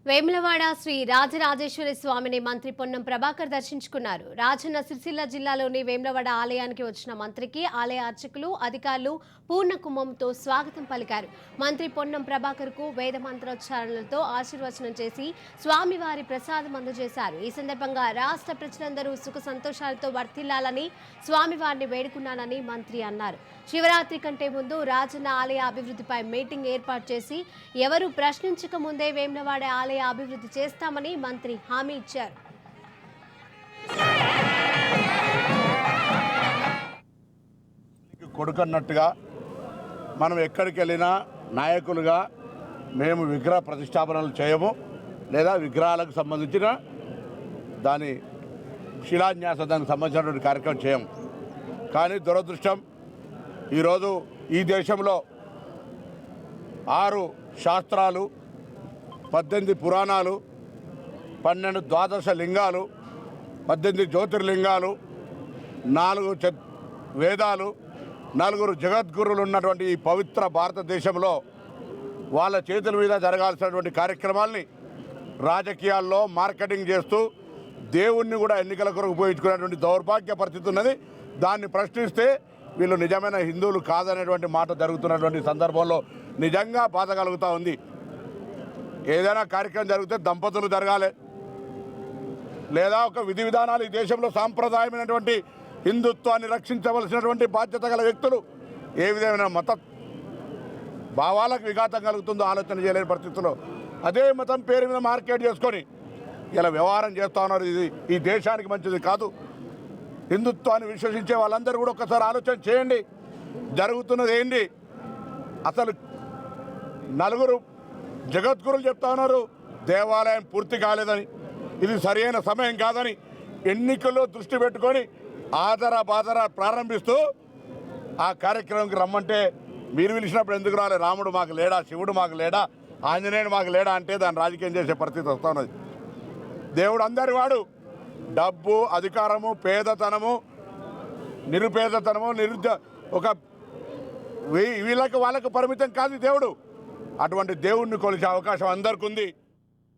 వేములవాడ శ్రీ రాజరాజేశ్వరి స్వామిని మంత్రి పొన్నం ప్రభాకర్ దర్శించుకున్నారు. రాజన్న సిరిసిల్ల జిల్లాలోని వేములవాడ ఆలయానికి వచ్చిన మంత్రికి ఆలయ అర్చకులు, అధికారులు పూర్ణ కుంభంతో స్వాగతం పలికారు. మంత్రి పొన్నం ప్రభాకర్ కు వేద మంత్రోచ్చారణలతో ఆశీర్వచనం చేసి స్వామివారి ప్రసాదం అందజేశారు. ఈ సందర్భంగా రాష్ట్ర ప్రజలందరూ సుఖ సంతోషాలతో వర్ధిల్లాలని స్వామివారిని వేడుకున్నానని మంత్రి అన్నారు. శివరాత్రి కంటే ముందు రాజన్న ఆలయ అభివృద్ధిపై మీటింగ్ ఏర్పాటు చేసి ఎవరు ప్రశ్నించక ముందే వేములవాడ ఆలయ అభివృద్ధి చేస్తామని మంత్రి హామీ ఇచ్చారు. కొడుకన్నట్టుగా మనం ఎక్కడికి వెళ్ళినా నాయకులుగా మేము విగ్రహ ప్రతిష్టాపనలు చేయము, లేదా విగ్రహాలకు సంబంధించిన దాని శిలాన్యాస దానికి సంబంధించినటువంటి కార్యక్రమం చేయము. కానీ దురదృష్టం, ఈరోజు ఈ దేశంలో 6 శాస్త్రాలు, 18 పురాణాలు, 12 ద్వాదశ లింగాలు, 18 జ్యోతిర్లింగాలు, 4 వేదాలు, 4 జగద్గురులు ఉన్నటువంటి ఈ పవిత్ర భారతదేశంలో వాళ్ళ చేతుల మీద జరగాల్సినటువంటి కార్యక్రమాల్ని రాజకీయాల్లో మార్కెటింగ్ చేస్తూ దేవుణ్ణి కూడా ఎన్నికల కొరకు ఉపయోగించుకునేటువంటి దౌర్భాగ్య పరిస్థితి ఉన్నది. దాన్ని ప్రశ్నిస్తే వీళ్ళు నిజమైన హిందువులు కాదనేటువంటి మాట జరుగుతున్నటువంటి సందర్భంలో నిజంగా బాధ కలుగుతూ ఉంది. ఏదైనా కార్యక్రమం జరిగితే దంపతులు జరగాలి, లేదా ఒక విధి విధానాలు ఈ దేశంలో సాంప్రదాయమైనటువంటి హిందుత్వాన్ని రక్షించవలసినటువంటి బాధ్యత గల వ్యక్తులు ఏ విధమైన మత భావాలకు విఘాతం కలుగుతుందో ఆలోచన చేయలేని పరిస్థితుల్లో అదే మతం పేరు మీద మార్కెట్ చేసుకొని ఇలా వ్యవహారం చేస్తూ ఉన్నారు. ఇది ఈ దేశానికి మంచిది కాదు. హిందుత్వాన్ని విశ్వసించే వాళ్ళందరూ కూడా ఒకసారి ఆలోచన చేయండి. జరుగుతున్నది ఏంటి? అసలు 4 జగద్గురులు చెప్తా ఉన్నారు దేవాలయం పూర్తి కాలేదని, ఇది సరైన సమయం కాదని, ఎన్నికల్లో దృష్టి పెట్టుకొని ఆదర బాదర ప్రారంభిస్తూ ఆ కార్యక్రమంకి రమ్మంటే మీరు పిలిచినప్పుడు ఎందుకు రాలే? రాముడు మాకు లేడా, శివుడు మాకు లేడా, ఆంజనేయుడు మాకు లేడా అంటే దాన్ని రాజకీయం చేసే పరిస్థితి వస్తూ ఉన్నది. దేవుడు అందరి వాడు. డబ్బు, అధికారము, పేదతనము, నిరుపేదతనము, ఒక వీళ్ళకి వాళ్ళకు పరిమితం కాదు దేవుడు. అటువంటి దేవుణ్ణి కొలిచే అవకాశం అందరికీ ఉంది.